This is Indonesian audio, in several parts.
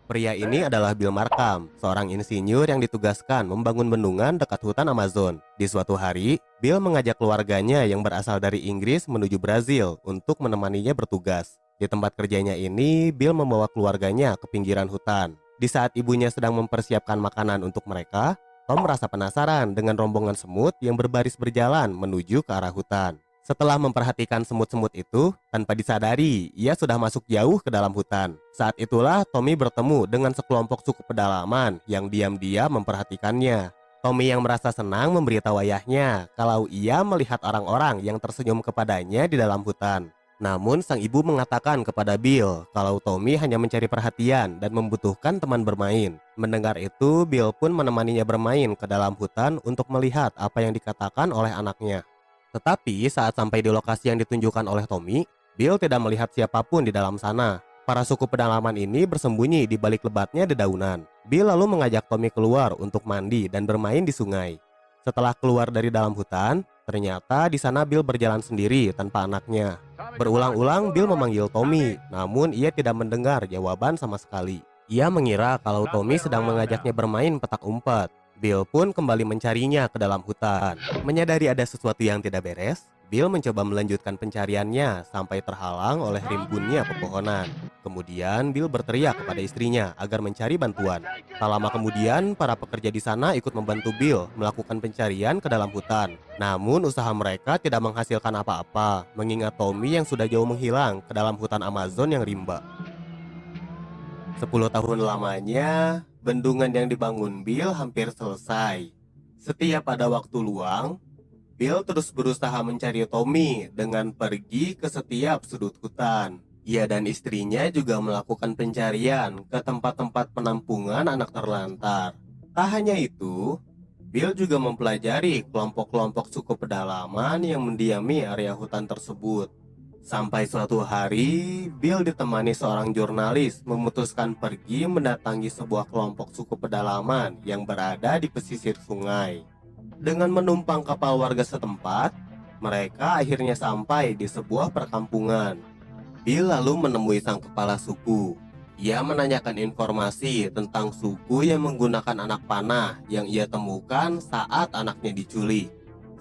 Pria ini adalah Bill Markham, seorang insinyur yang ditugaskan membangun bendungan dekat hutan Amazon. Di suatu hari, Bill mengajak keluarganya yang berasal dari Inggris menuju Brazil untuk menemaninya bertugas. Di tempat kerjanya ini, Bill membawa keluarganya ke pinggiran hutan. Di saat ibunya sedang mempersiapkan makanan untuk mereka, Tom merasa penasaran dengan rombongan semut yang berbaris berjalan menuju ke arah hutan. Setelah memperhatikan semut-semut itu, tanpa disadari, ia sudah masuk jauh ke dalam hutan. Saat itulah Tommy bertemu dengan sekelompok suku pedalaman yang diam-diam memperhatikannya. Tommy yang merasa senang memberitahu ayahnya kalau ia melihat orang-orang yang tersenyum kepadanya di dalam hutan. Namun sang ibu mengatakan kepada Bill kalau Tommy hanya mencari perhatian dan membutuhkan teman bermain. Mendengar itu, Bill pun menemaninya bermain ke dalam hutan untuk melihat apa yang dikatakan oleh anaknya. Tetapi saat sampai di lokasi yang ditunjukkan oleh Tommy, Bill tidak melihat siapapun di dalam sana. Para suku pedalaman ini bersembunyi di balik lebatnya dedaunan. Bill lalu mengajak Tommy keluar untuk mandi dan bermain di sungai. Setelah keluar dari dalam hutan, ternyata di sana Bill berjalan sendiri tanpa anaknya. Berulang-ulang Bill memanggil Tommy, namun ia tidak mendengar jawaban sama sekali. Ia mengira kalau Tommy sedang mengajaknya bermain petak umpet. Bill pun kembali mencarinya ke dalam hutan. Menyadari ada sesuatu yang tidak beres, Bill mencoba melanjutkan pencariannya sampai terhalang oleh rimbunnya pepohonan. Kemudian Bill berteriak kepada istrinya agar mencari bantuan. Tak lama kemudian, para pekerja di sana ikut membantu Bill melakukan pencarian ke dalam hutan. Namun usaha mereka tidak menghasilkan apa-apa, mengingat Tommy yang sudah jauh menghilang ke dalam hutan Amazon yang rimba. 10 tahun lamanya, bendungan yang dibangun Bill hampir selesai. Setiap ada waktu luang, Bill terus berusaha mencari Tommy dengan pergi ke setiap sudut hutan. Ia dan istrinya juga melakukan pencarian ke tempat-tempat penampungan anak terlantar. Tak hanya itu, Bill juga mempelajari kelompok-kelompok suku pedalaman yang mendiami area hutan tersebut. Sampai suatu hari, Bill ditemani seorang jurnalis memutuskan pergi mendatangi sebuah kelompok suku pedalaman yang berada di pesisir sungai. Dengan menumpang kapal warga setempat, mereka akhirnya sampai di sebuah perkampungan. Bill lalu menemui sang kepala suku. Ia menanyakan informasi tentang suku yang menggunakan anak panah yang ia temukan saat anaknya diculik.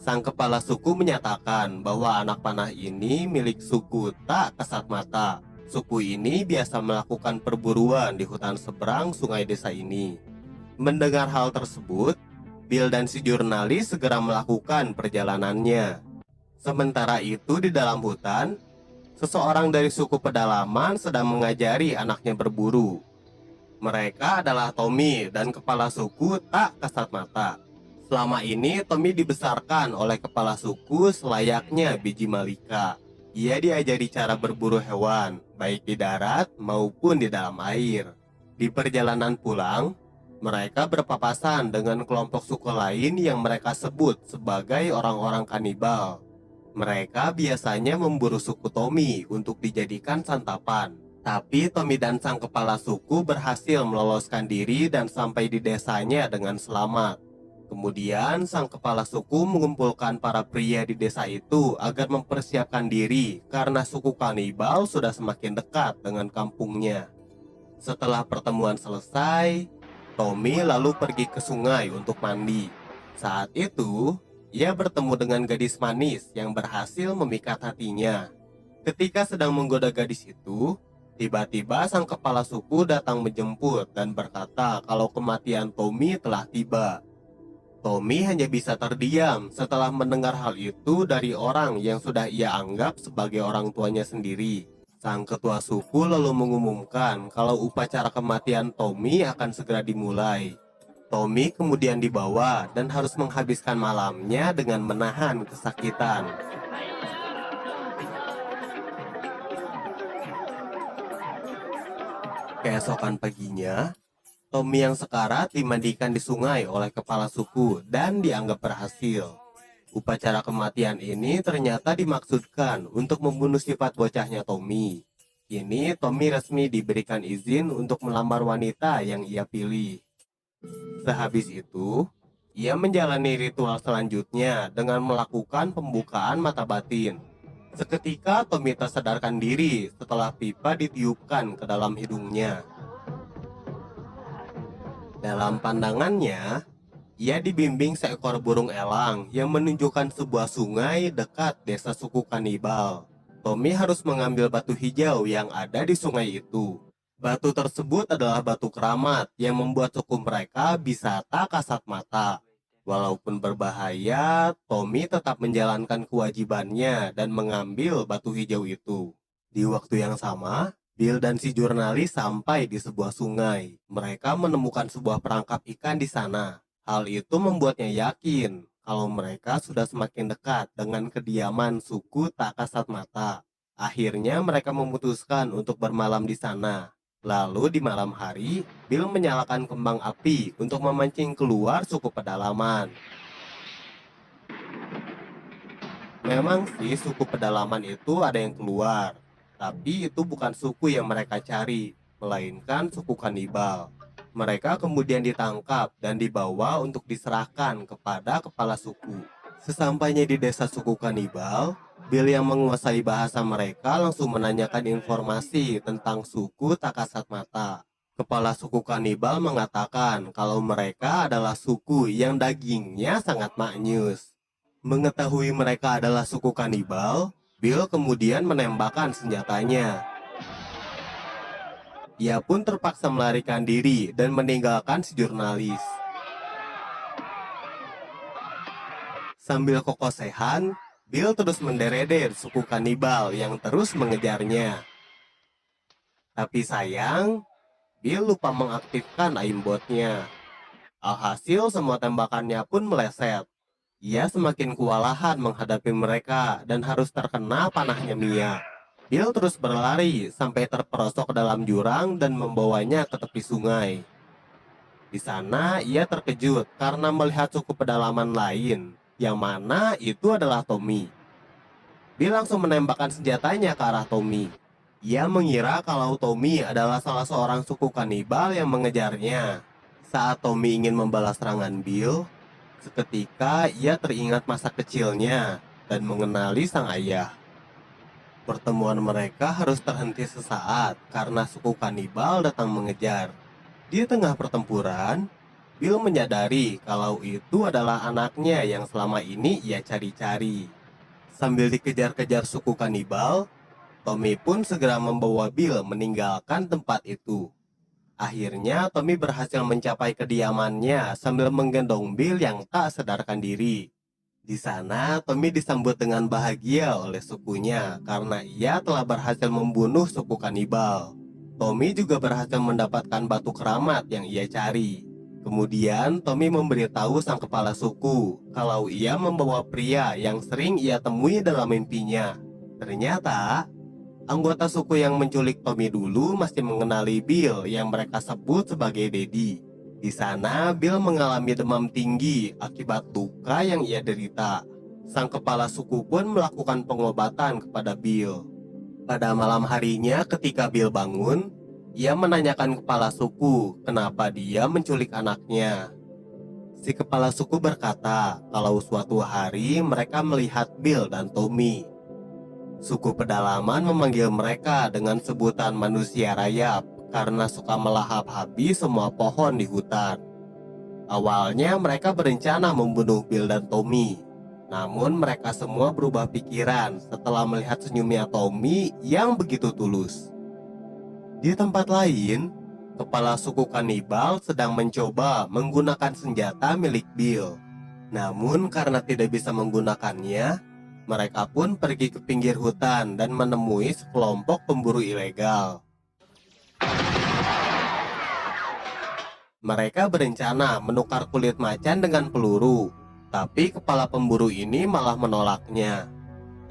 Sang kepala suku menyatakan bahwa anak panah ini milik suku Tak Kasat Mata. Suku ini biasa melakukan perburuan di hutan seberang sungai desa ini. Mendengar hal tersebut, Bill dan si jurnalis segera melakukan perjalanannya. Sementara itu di dalam hutan, seseorang dari suku pedalaman sedang mengajari anaknya berburu. Mereka adalah Tommy dan kepala suku Tak Kasat Mata. Selama ini Tommy dibesarkan oleh kepala suku selayaknya biji malika. Ia diajari cara berburu hewan, baik di darat maupun di dalam air. Di perjalanan pulang, mereka berpapasan dengan kelompok suku lain yang mereka sebut sebagai orang-orang kanibal. Mereka biasanya memburu suku Tommy untuk dijadikan santapan. Tapi Tommy dan sang kepala suku berhasil meloloskan diri dan sampai di desanya dengan selamat. Kemudian sang kepala suku mengumpulkan para pria di desa itu agar mempersiapkan diri karena suku kanibal sudah semakin dekat dengan kampungnya. Setelah pertemuan selesai, Tommy lalu pergi ke sungai untuk mandi. Saat itu, ia bertemu dengan gadis manis yang berhasil memikat hatinya. Ketika sedang menggoda gadis itu, tiba-tiba sang kepala suku datang menjemput dan berkata kalau kematian Tommy telah tiba. Tommy hanya bisa terdiam setelah mendengar hal itu dari orang yang sudah ia anggap sebagai orang tuanya sendiri. Sang ketua suku lalu mengumumkan kalau upacara kematian Tommy akan segera dimulai. Tommy kemudian dibawa dan harus menghabiskan malamnya dengan menahan kesakitan. Keesokan paginya, Tommy yang sekarat dimandikan di sungai oleh kepala suku dan dianggap berhasil. Upacara kematian ini ternyata dimaksudkan untuk membunuh sifat bocahnya Tommy. Kini Tommy resmi diberikan izin untuk melamar wanita yang ia pilih. Sehabis itu, ia menjalani ritual selanjutnya dengan melakukan pembukaan mata batin. Seketika Tommy tersadarkan diri setelah pipa ditiupkan ke dalam hidungnya. Dalam pandangannya, ia dibimbing seekor burung elang yang menunjukkan sebuah sungai dekat desa suku kanibal. Tommy harus mengambil batu hijau yang ada di sungai itu. Batu tersebut adalah batu keramat yang membuat suku mereka bisa tak kasat mata. Walaupun berbahaya, Tommy tetap menjalankan kewajibannya dan mengambil batu hijau itu. Di waktu yang sama, Bill dan si jurnalis sampai di sebuah sungai. Mereka menemukan sebuah perangkap ikan di sana. Hal itu membuatnya yakin kalau mereka sudah semakin dekat dengan kediaman suku tak kasat mata. Akhirnya mereka memutuskan untuk bermalam di sana. Lalu di malam hari, Bill menyalakan kembang api untuk memancing keluar suku pedalaman. Memang sih suku pedalaman itu ada yang keluar, tapi itu bukan suku yang mereka cari, melainkan suku kanibal. Mereka kemudian ditangkap dan dibawa untuk diserahkan kepada kepala suku. Sesampainya di desa suku kanibal, Bill yang menguasai bahasa mereka langsung menanyakan informasi tentang suku tak kasat mata. Kepala suku kanibal mengatakan kalau mereka adalah suku yang dagingnya sangat maknyus. Mengetahui mereka adalah suku kanibal, Bill kemudian menembakkan senjatanya. Ia pun terpaksa melarikan diri dan meninggalkan si jurnalis. Sambil kokosehan, Bill terus mendereder suku kanibal yang terus mengejarnya. Tapi sayang, Bill lupa mengaktifkan aimbotnya. Alhasil semua tembakannya pun meleset. Ia semakin kewalahan menghadapi mereka dan harus terkena panahnya Mia. Bill terus berlari sampai terperosok ke dalam jurang dan membawanya ke tepi sungai. Di sana ia terkejut karena melihat suku pedalaman lain, yang mana itu adalah Tommy. Bill langsung menembakkan senjatanya ke arah Tommy. Ia mengira kalau Tommy adalah salah seorang suku kanibal yang mengejarnya. Saat Tommy ingin membalas serangan Bill, seketika ia teringat masa kecilnya dan mengenali sang ayah. Pertemuan mereka harus terhenti sesaat karena suku kanibal datang mengejar. Di tengah pertempuran, Bill menyadari kalau itu adalah anaknya yang selama ini ia cari-cari. Sambil dikejar-kejar suku kanibal, Tommy pun segera membawa Bill meninggalkan tempat itu. Akhirnya Tommy berhasil mencapai kediamannya sambil menggendong Bill yang tak sadarkan diri. Di sana, Tommy disambut dengan bahagia oleh sukunya karena ia telah berhasil membunuh suku kanibal. Tommy juga berhasil mendapatkan batu keramat yang ia cari. Kemudian, Tommy memberitahu sang kepala suku kalau ia membawa pria yang sering ia temui dalam mimpinya. Ternyata, anggota suku yang menculik Tommy dulu masih mengenali Bill yang mereka sebut sebagai Daddy. Di sana, Bill mengalami demam tinggi akibat luka yang ia derita. Sang kepala suku pun melakukan pengobatan kepada Bill. Pada malam harinya ketika Bill bangun, ia menanyakan kepala suku kenapa dia menculik anaknya. Si kepala suku berkata kalau suatu hari mereka melihat Bill dan Tommy. Suku pedalaman memanggil mereka dengan sebutan manusia rayap karena suka melahap habis semua pohon di hutan. Awalnya mereka berencana membunuh Bill dan Tommy. Namun mereka semua berubah pikiran setelah melihat senyumnya Tommy yang begitu tulus. Di tempat lain, kepala suku kanibal sedang mencoba menggunakan senjata milik Bill. Namun karena tidak bisa menggunakannya, mereka pun pergi ke pinggir hutan dan menemui sekelompok pemburu ilegal. Mereka berencana menukar kulit macan dengan peluru, tapi kepala pemburu ini malah menolaknya.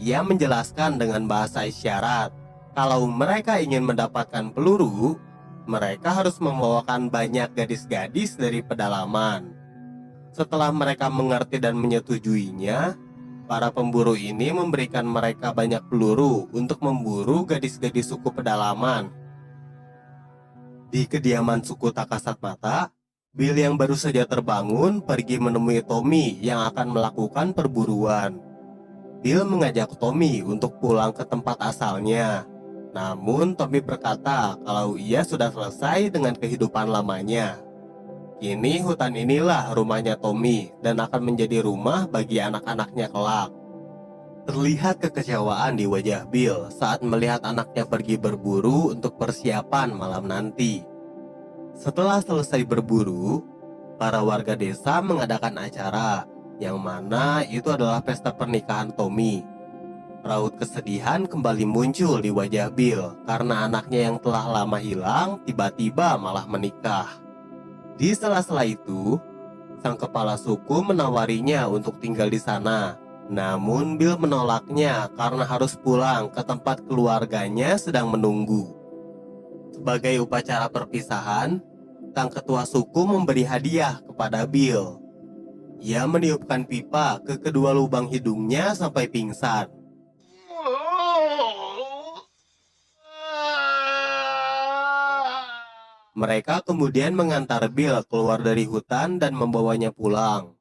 Ia menjelaskan dengan bahasa isyarat kalau mereka ingin mendapatkan peluru, mereka harus membawakan banyak gadis-gadis dari pedalaman. Setelah mereka mengerti dan menyetujuinya, para pemburu ini memberikan mereka banyak peluru untuk memburu gadis-gadis suku pedalaman. Di kediaman suku tak kasat mata, Bill yang baru saja terbangun pergi menemui Tommy yang akan melakukan perburuan. Bill mengajak Tommy untuk pulang ke tempat asalnya. Namun Tommy berkata kalau ia sudah selesai dengan kehidupan lamanya. Kini hutan inilah rumahnya Tommy dan akan menjadi rumah bagi anak-anaknya kelak. Terlihat kekecewaan di wajah Bill saat melihat anaknya pergi berburu untuk persiapan malam nanti. Setelah selesai berburu, para warga desa mengadakan acara, yang mana itu adalah pesta pernikahan Tommy. Raut kesedihan kembali muncul di wajah Bill karena anaknya yang telah lama hilang tiba-tiba malah menikah. Di sela-sela itu, sang kepala suku menawarinya untuk tinggal di sana. Namun Bill menolaknya karena harus pulang ke tempat keluarganya sedang menunggu. Sebagai upacara perpisahan, sang ketua suku memberi hadiah kepada Bill. Ia meniupkan pipa ke kedua lubang hidungnya sampai pingsan. Mereka kemudian mengantar Bill keluar dari hutan dan membawanya pulang.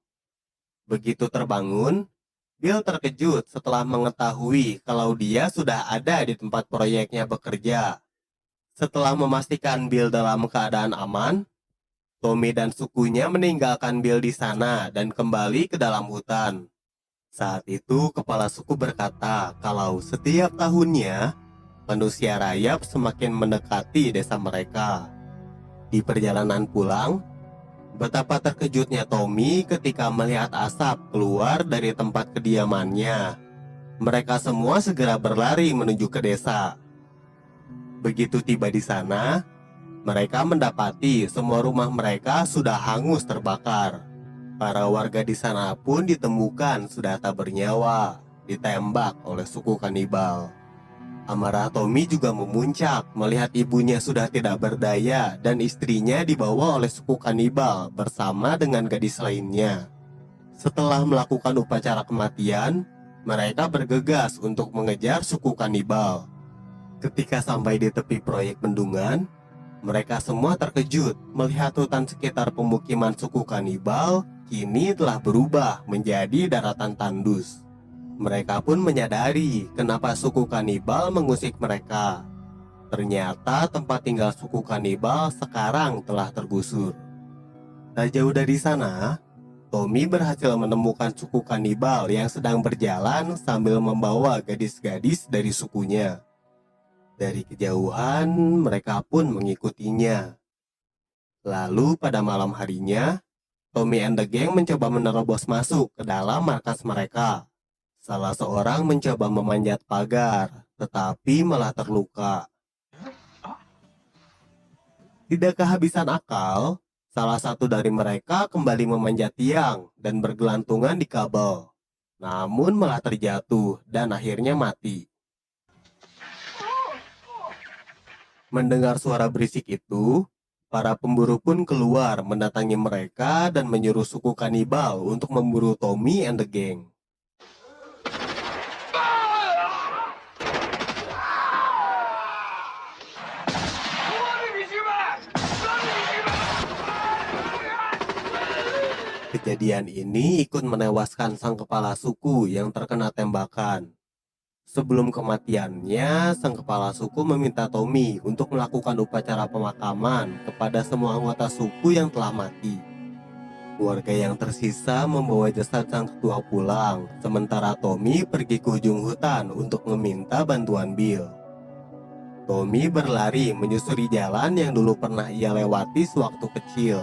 Begitu terbangun, Bill terkejut setelah mengetahui kalau dia sudah ada di tempat proyeknya bekerja. Setelah memastikan Bill dalam keadaan aman, Tommy dan sukunya meninggalkan Bill di sana dan kembali ke dalam hutan. Saat itu kepala suku berkata kalau setiap tahunnya manusia rayap semakin mendekati desa mereka. Di perjalanan pulang, betapa terkejutnya Tommy ketika melihat asap keluar dari tempat kediamannya. Mereka semua segera berlari menuju ke desa. Begitu tiba di sana, mereka mendapati semua rumah mereka sudah hangus terbakar. Para warga di sana pun ditemukan sudah tak bernyawa, ditembak oleh suku kanibal. Amarah Tommy juga memuncak melihat ibunya sudah tidak berdaya dan istrinya dibawa oleh suku kanibal bersama dengan gadis lainnya. Setelah melakukan upacara kematian, mereka bergegas untuk mengejar suku kanibal. Ketika sampai di tepi proyek bendungan, mereka semua terkejut melihat hutan sekitar pemukiman suku kanibal kini telah berubah menjadi daratan tandus. Mereka pun menyadari kenapa suku kanibal mengusik mereka. Ternyata tempat tinggal suku kanibal sekarang telah tergusur. Tak jauh dari sana, Tommy berhasil menemukan suku kanibal yang sedang berjalan sambil membawa gadis-gadis dari sukunya. Dari kejauhan, mereka pun mengikutinya. Lalu pada malam harinya, Tommy and the gang mencoba menerobos masuk ke dalam markas mereka. Salah seorang mencoba memanjat pagar, tetapi malah terluka. Tidak kehabisan akal, salah satu dari mereka kembali memanjat tiang dan bergelantungan di kabel. Namun malah terjatuh dan akhirnya mati. Mendengar suara berisik itu, para pemburu pun keluar mendatangi mereka dan menyuruh suku kanibal untuk memburu Tommy and the gang. Kejadian ini ikut menewaskan sang kepala suku yang terkena tembakan. Sebelum kematiannya, sang kepala suku meminta Tommy untuk melakukan upacara pemakaman kepada semua anggota suku yang telah mati. Warga yang tersisa membawa jasad sang ketua pulang, sementara Tommy pergi ke ujung hutan untuk meminta bantuan Bill. Tommy berlari menyusuri jalan yang dulu pernah ia lewati sewaktu kecil.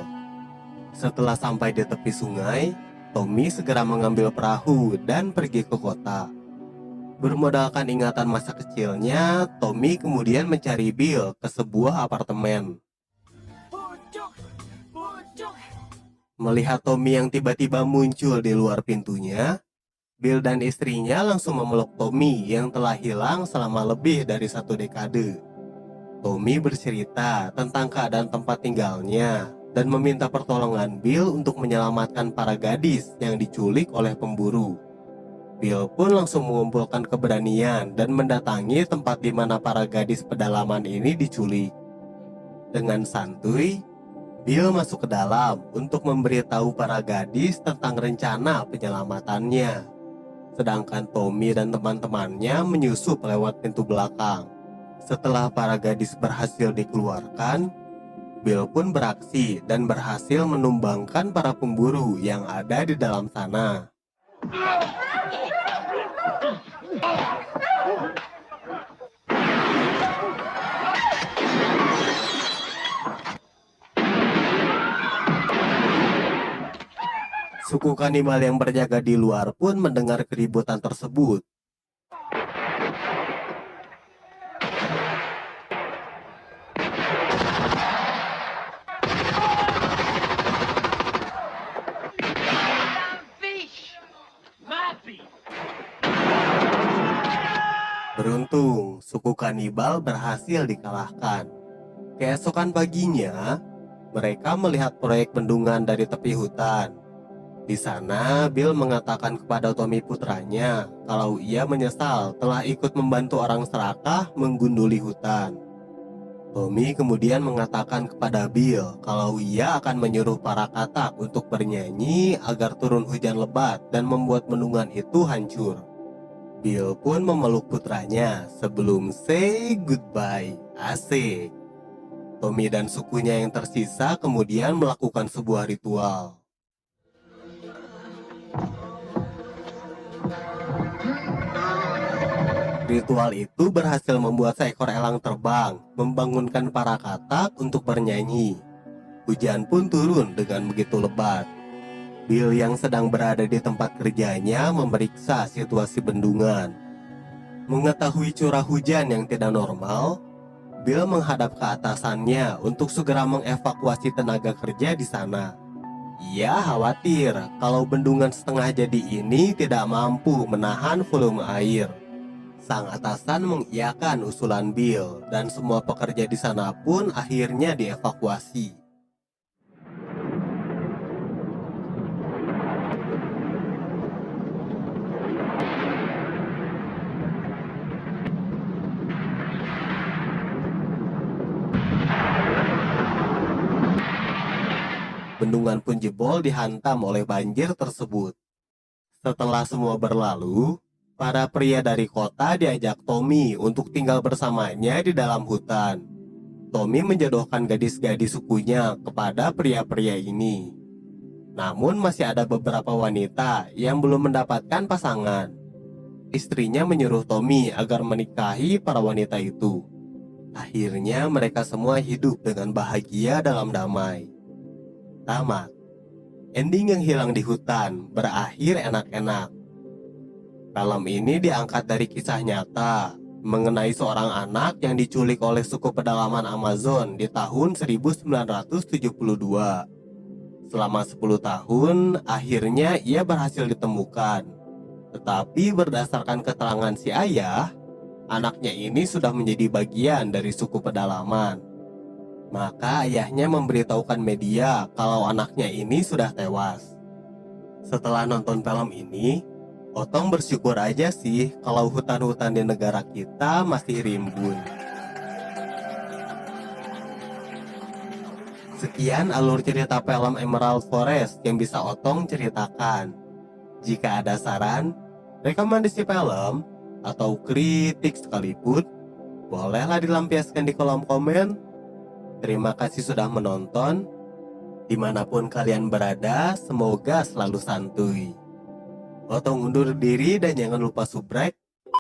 Setelah sampai di tepi sungai, Tommy segera mengambil perahu dan pergi ke kota. Bermodalkan ingatan masa kecilnya, Tommy kemudian mencari Bill ke sebuah apartemen. Melihat Tommy yang tiba-tiba muncul di luar pintunya, Bill dan istrinya langsung memeluk Tommy yang telah hilang selama lebih dari 1 dekade. Tommy bercerita tentang keadaan tempat tinggalnya dan meminta pertolongan Bill untuk menyelamatkan para gadis yang diculik oleh pemburu. Bill pun langsung mengumpulkan keberanian dan mendatangi tempat di mana para gadis pedalaman ini diculik. Dengan santuy, Bill masuk ke dalam untuk memberitahu para gadis tentang rencana penyelamatannya. Sedangkan Tommy dan teman-temannya menyusup lewat pintu belakang. Setelah para gadis berhasil dikeluarkan, Bill pun beraksi dan berhasil menumbangkan para pemburu yang ada di dalam sana. Suku kanibal yang berjaga di luar pun mendengar keributan tersebut. Beruntung, suku kanibal berhasil dikalahkan. Keesokan paginya, mereka melihat proyek bendungan dari tepi hutan. Di sana, Bill mengatakan kepada Tommy putranya kalau ia menyesal telah ikut membantu orang serakah menggunduli hutan. Tommy kemudian mengatakan kepada Bill kalau ia akan menyuruh para katak untuk bernyanyi agar turun hujan lebat dan membuat bendungan itu hancur. Bill pun memeluk putranya sebelum say goodbye. Asik. Tommy dan sukunya yang tersisa kemudian melakukan sebuah ritual. Ritual itu berhasil membuat seekor elang terbang, membangunkan para katak untuk bernyanyi. Hujan pun turun dengan begitu lebat. Bill yang sedang berada di tempat kerjanya memeriksa situasi bendungan. Mengetahui curah hujan yang tidak normal, Bill menghadap ke atasannya untuk segera mengevakuasi tenaga kerja di sana. Ia khawatir kalau bendungan setengah jadi ini tidak mampu menahan volume air. Sang atasan mengiyakan usulan Bill dan semua pekerja di sana pun akhirnya dievakuasi. Bendungan pun jebol dihantam oleh banjir tersebut. Setelah semua berlalu, para pria dari kota diajak Tommy untuk tinggal bersamanya di dalam hutan. Tommy menjodohkan gadis-gadis sukunya kepada pria-pria ini. Namun masih ada beberapa wanita yang belum mendapatkan pasangan. Istrinya menyuruh Tommy agar menikahi para wanita itu. Akhirnya mereka semua hidup dengan bahagia dalam damai. Tamat. Ending yang hilang di hutan berakhir enak-enak. Film ini diangkat dari kisah nyata mengenai seorang anak yang diculik oleh suku pedalaman Amazon di tahun 1972. Selama 10 tahun, akhirnya ia berhasil ditemukan. Tetapi berdasarkan keterangan si ayah, anaknya ini sudah menjadi bagian dari suku pedalaman. Maka ayahnya memberitahukan media kalau anaknya ini sudah tewas. Setelah nonton film ini, Otong bersyukur aja sih kalau hutan-hutan di negara kita masih rimbun. Sekian alur cerita film Emerald Forest yang bisa Otong ceritakan. Jika ada saran, rekomendasi film, atau kritik sekalipun, bolehlah dilampiaskan di kolom komen. Terima kasih sudah menonton. Dimanapun kalian berada, semoga selalu santuy. Otong undur diri dan jangan lupa subrek,